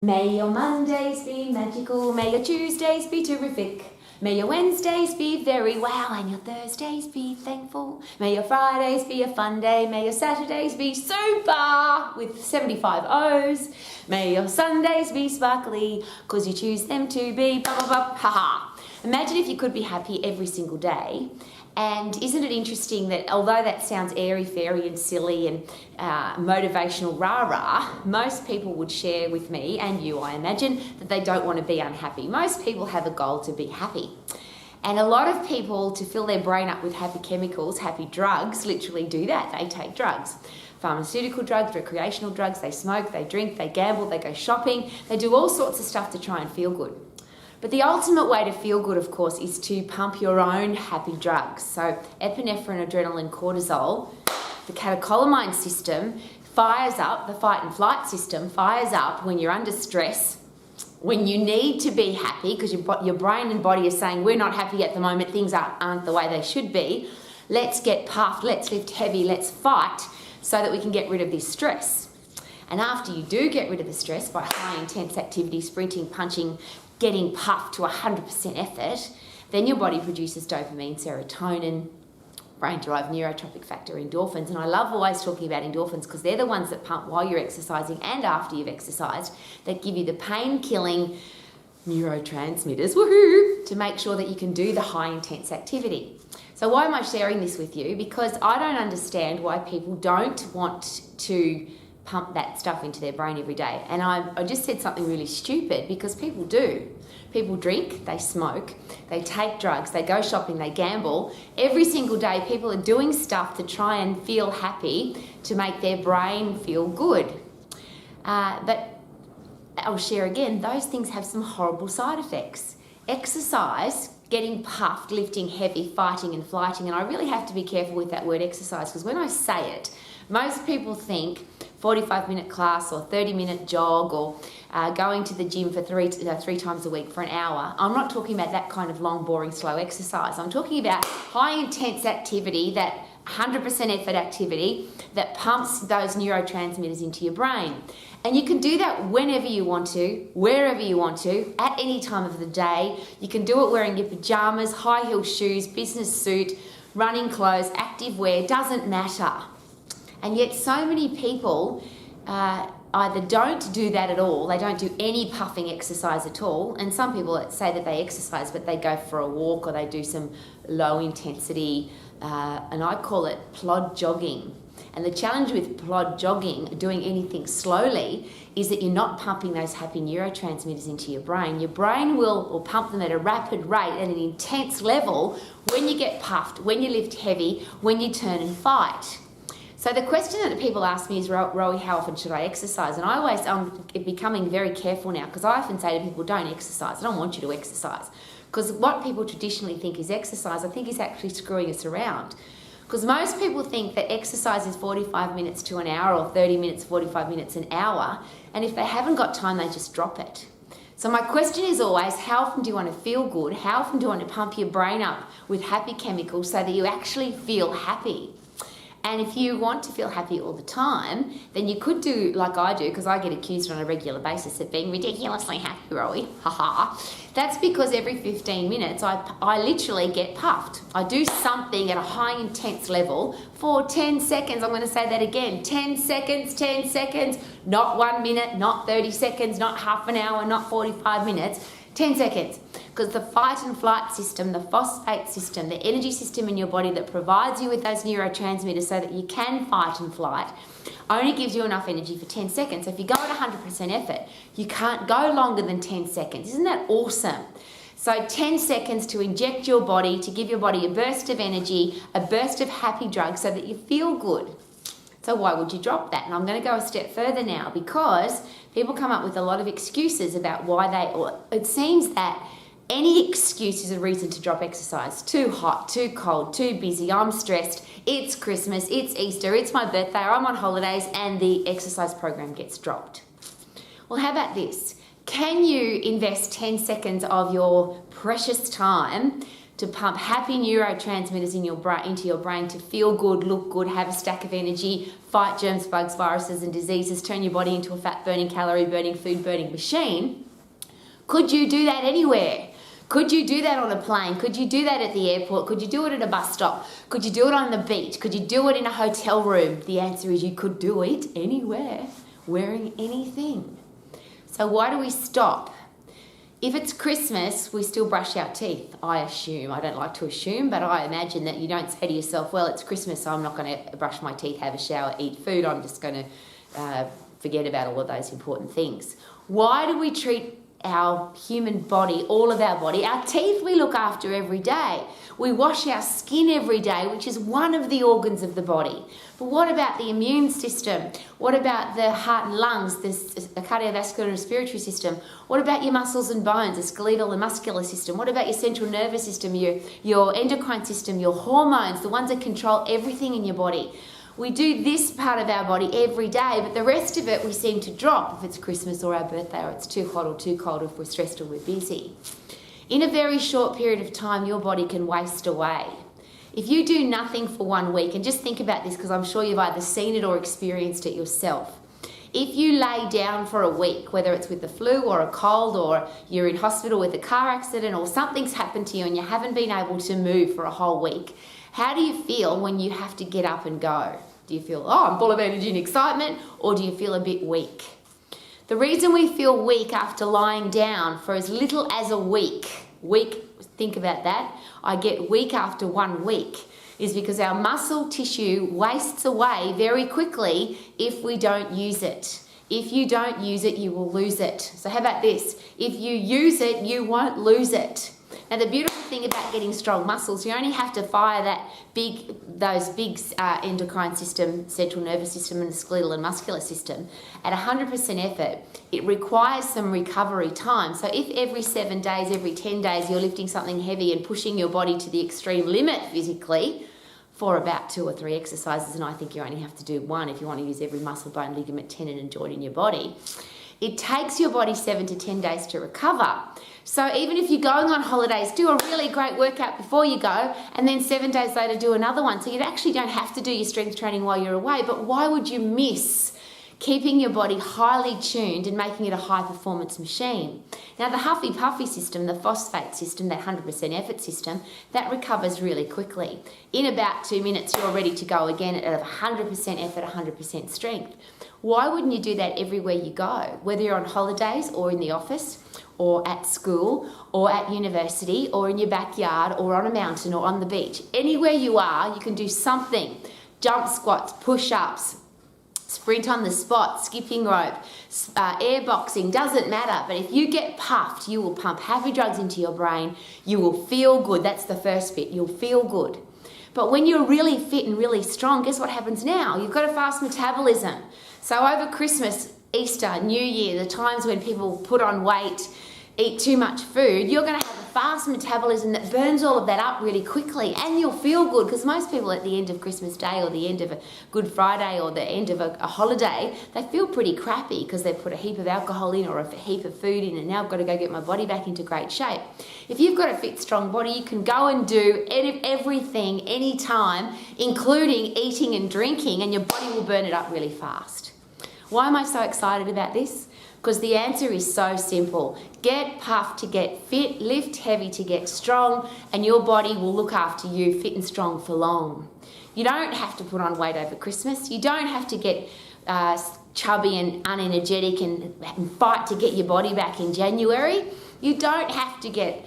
May your Mondays be magical, may your Tuesdays be terrific, may your Wednesdays be very wow, and your Thursdays be thankful. May your Fridays be a fun day, may your Saturdays be super with 75 O's. May your Sundays be sparkly, cause you choose them to be blah blah blah, haha. Imagine if you could be happy every single day. And isn't it interesting that although that sounds airy-fairy and silly and motivational rah-rah, most people would share with me, and you I imagine, that they don't want to be unhappy. Most people have a goal to be happy. And a lot of people, to fill their brain up with happy chemicals, happy drugs, literally do that. They take drugs. Pharmaceutical drugs, recreational drugs, they smoke, they drink, they gamble, they go shopping, they do all sorts of stuff to try and feel good. But the ultimate way to feel good, of course, is to pump your own happy drugs. So epinephrine, adrenaline, cortisol, the catecholamine system fires up, the fight and flight system fires up when you're under stress, when you need to be happy because your brain and body are saying, we're not happy at the moment, things aren't the way they should be. Let's get puffed, let's lift heavy, let's fight so that we can get rid of this stress. And after you do get rid of the stress by high intense activity, sprinting, punching, getting puffed to 100% effort, then your body produces dopamine, serotonin, brain-derived neurotropic factor, endorphins. And I love always talking about endorphins because they're the ones that pump while you're exercising and after you've exercised, that give you the pain-killing neurotransmitters, woohoo, to make sure that you can do the high-intense activity. So why am I sharing this with you? Because I don't understand why people don't want to pump that stuff into their brain every day. And I just said something really stupid because people do. People drink, they smoke, they take drugs, they go shopping, they gamble. Every single day people are doing stuff to try and feel happy, to make their brain feel good. But I'll share again, those things have some horrible side effects. Exercise, getting puffed, lifting heavy, fighting and flighting, and I really have to be careful with that word exercise because when I say it, most people think 45-minute class or 30-minute jog or going to the gym for three times a week for an hour. I'm not talking about that kind of long, boring, slow exercise. I'm talking about high-intense activity, that 100% effort activity that pumps those neurotransmitters into your brain. And you can do that whenever you want to, wherever you want to, at any time of the day. You can do it wearing your pajamas, high-heel shoes, business suit, running clothes, active wear, doesn't matter. And yet so many people either don't do that at all, they don't do any puffing exercise at all, and some people say that they exercise but they go for a walk or they do some low intensity, and I call it plod jogging. And the challenge with plod jogging, doing anything slowly, is that you're not pumping those happy neurotransmitters into your brain. Your brain will pump them at a rapid rate, at an intense level, when you get puffed, when you lift heavy, when you turn and fight. So the question that people ask me is, Rowie, how often should I exercise? And I'm becoming very careful now because I often say to people, don't exercise. I don't want you to exercise. Because what people traditionally think is exercise, I think is actually screwing us around. Because most people think that exercise is 45 minutes to an hour or 30 minutes, 45 minutes, an hour. And if they haven't got time, they just drop it. So my question is always, how often do you want to feel good? How often do you want to pump your brain up with happy chemicals so that you actually feel happy? And if you want to feel happy all the time, then you could do like I do, because I get accused on a regular basis of being ridiculously happy, Rowie. Haha. That's because every 15 minutes I literally get puffed. I do something at a high intense level for 10 seconds. I'm going to say that again. 10 seconds, 10 seconds, not 1 minute, not 30 seconds, not half an hour, not 45 minutes. 10 seconds, because the fight and flight system, the phosphate system, the energy system in your body that provides you with those neurotransmitters so that you can fight and flight, only gives you enough energy for 10 seconds. So if you go at 100% effort, you can't go longer than 10 seconds. Isn't that awesome? So 10 seconds to inject your body, to give your body a burst of energy, a burst of happy drugs so that you feel good. So why would you drop that? And I'm going to go a step further now because people come up with a lot of excuses about why it seems that any excuse is a reason to drop exercise. Too hot, too cold, too busy, I'm stressed, it's Christmas, it's Easter, it's my birthday, I'm on holidays, and the exercise program gets dropped. Well, how about this? Can you invest 10 seconds of your precious time to pump happy neurotransmitters in your brain, into your brain, to feel good, look good, have a stack of energy, fight germs, bugs, viruses and diseases, turn your body into a fat-burning, calorie-burning, food-burning machine. Could you do that anywhere? Could you do that on a plane? Could you do that at the airport? Could you do it at a bus stop? Could you do it on the beach? Could you do it in a hotel room? The answer is you could do it anywhere, wearing anything. So why do we stop? If it's Christmas, we still brush our teeth, I assume. I don't like to assume, but I imagine that you don't say to yourself, well, it's Christmas, so I'm not going to brush my teeth, have a shower, eat food. I'm just going to forget about all of those important things. Why do we treat our human body, all of our body? Our teeth we look after every day. We wash our skin every day, which is one of the organs of the body. But what about the immune system? What about the heart and lungs, the cardiovascular and respiratory system? What about your muscles and bones, the skeletal and muscular system? What about your central nervous system, your endocrine system, your hormones, the ones that control everything in your body? We do this part of our body every day, but the rest of it we seem to drop if it's Christmas or our birthday, or it's too hot or too cold, or if we're stressed or we're busy. In a very short period of time, your body can waste away. If you do nothing for 1 week, and just think about this because I'm sure you've either seen it or experienced it yourself. If you lay down for a week, whether it's with the flu or a cold, or you're in hospital with a car accident, or something's happened to you and you haven't been able to move for a whole week, how do you feel when you have to get up and go? Do you feel, oh, I'm full of energy and excitement, or do you feel a bit weak? The reason we feel weak after lying down for as little as a week, think about that, I get weak after 1 week, is because our muscle tissue wastes away very quickly if we don't use it. If you don't use it, you will lose it. So how about this? If you use it, you won't lose it. Now, the beautiful thing about getting strong muscles, you only have to fire those big endocrine system, central nervous system, and skeletal and muscular system at 100% effort. It requires some recovery time. So if every 7 days, every 10 days, you're lifting something heavy and pushing your body to the extreme limit physically for about 2 or 3 exercises, and I think you only have to do 1 if you want to use every muscle, bone, ligament, tendon, and joint in your body, it takes your body 7 to 10 days to recover. So even if you're going on holidays, do a really great workout before you go, and then 7 days later do another one. So you actually don't have to do your strength training while you're away, but why would you miss keeping your body highly tuned and making it a high performance machine? Now, the huffy puffy system, the phosphate system, that 100% effort system, that recovers really quickly. In about 2 minutes, you're ready to go again at 100% effort, 100% strength. Why wouldn't you do that everywhere you go? Whether you're on holidays or in the office or at school or at university or in your backyard or on a mountain or on the beach. Anywhere you are, you can do something. Jump squats, push-ups, sprint on the spot, skipping rope, air boxing, doesn't matter. But if you get puffed, you will pump happy drugs into your brain. You will feel good. That's the first bit. You'll feel good. But when you're really fit and really strong, guess what happens now? You've got a fast metabolism. So over Christmas, Easter, New Year, the times when people put on weight, eat too much food, you're going to have a fast metabolism that burns all of that up really quickly, and you'll feel good, because most people at the end of Christmas Day or the end of a Good Friday or the end of a holiday, they feel pretty crappy because they've put a heap of alcohol in or a heap of food in, and now I've got to go get my body back into great shape. If you've got a fit, strong body, you can go and do everything, anytime, including eating and drinking, and your body will burn it up really fast. Why am I so excited about this? Because the answer is so simple. Get puffed to get fit, lift heavy to get strong, and your body will look after you fit and strong for long. You don't have to put on weight over Christmas. You don't have to get chubby and unenergetic and fight to get your body back in January. You don't have to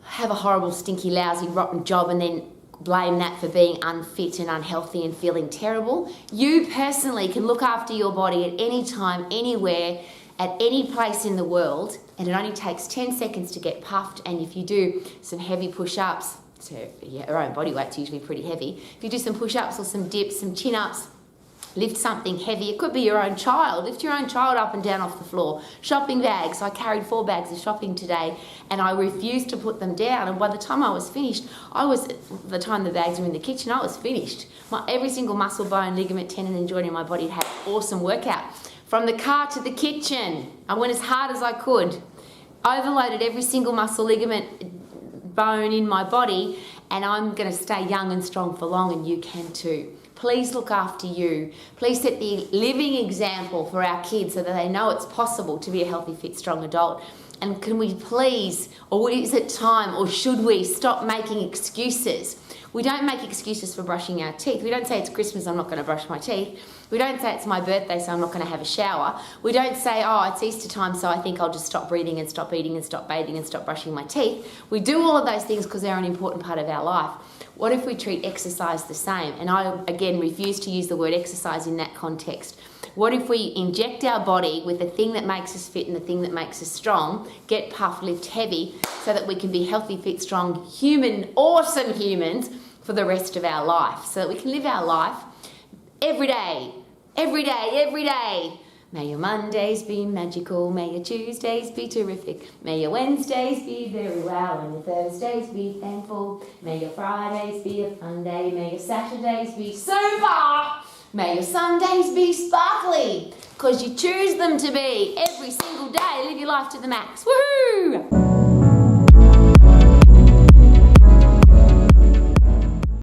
have a horrible, stinky, lousy, rotten job and then blame that for being unfit and unhealthy and feeling terrible. You personally can look after your body at any time, anywhere, at any place in the world, and it only takes 10 seconds to get puffed. And if you do some heavy push-ups, so your own body weight's usually pretty heavy, if you do some push-ups or some dips, some chin-ups, lift something heavy. It could be your own child. Lift your own child up and down off the floor. Shopping bags. I carried 4 bags of shopping today, and I refused to put them down. And by the time I was finished, the time the bags were in the kitchen, I was finished. Every single muscle, bone, ligament, tendon, and joint in my body had an awesome workout. From the car to the kitchen, I went as hard as I could. Overloaded every single muscle, ligament, bone in my body, and I'm going to stay young and strong for long, and you can too. Please look after you. Please set the living example for our kids so that they know it's possible to be a healthy, fit, strong adult. And can we please, or is it time, or should we stop making excuses? We don't make excuses for brushing our teeth. We don't say it's Christmas, I'm not going to brush my teeth. We don't say it's my birthday, so I'm not going to have a shower. We don't say, oh, it's Easter time, so I think I'll just stop breathing and stop eating and stop bathing and stop brushing my teeth. We do all of those things because they're an important part of our life. What if we treat exercise the same? And I, again, refuse to use the word exercise in that context. What if we inject our body with the thing that makes us fit and the thing that makes us strong, get puffed, lift heavy, so that we can be healthy, fit, strong, human, awesome humans for the rest of our life, so that we can live our life every day, every day, every day. May your Mondays be magical, may your Tuesdays be terrific, may your Wednesdays be very well, and your Thursdays be thankful, may your Fridays be a fun day, may your Saturdays be super, may your Sundays be sparkly, because you choose them to be every single day. Live your life to the max. Woohoo!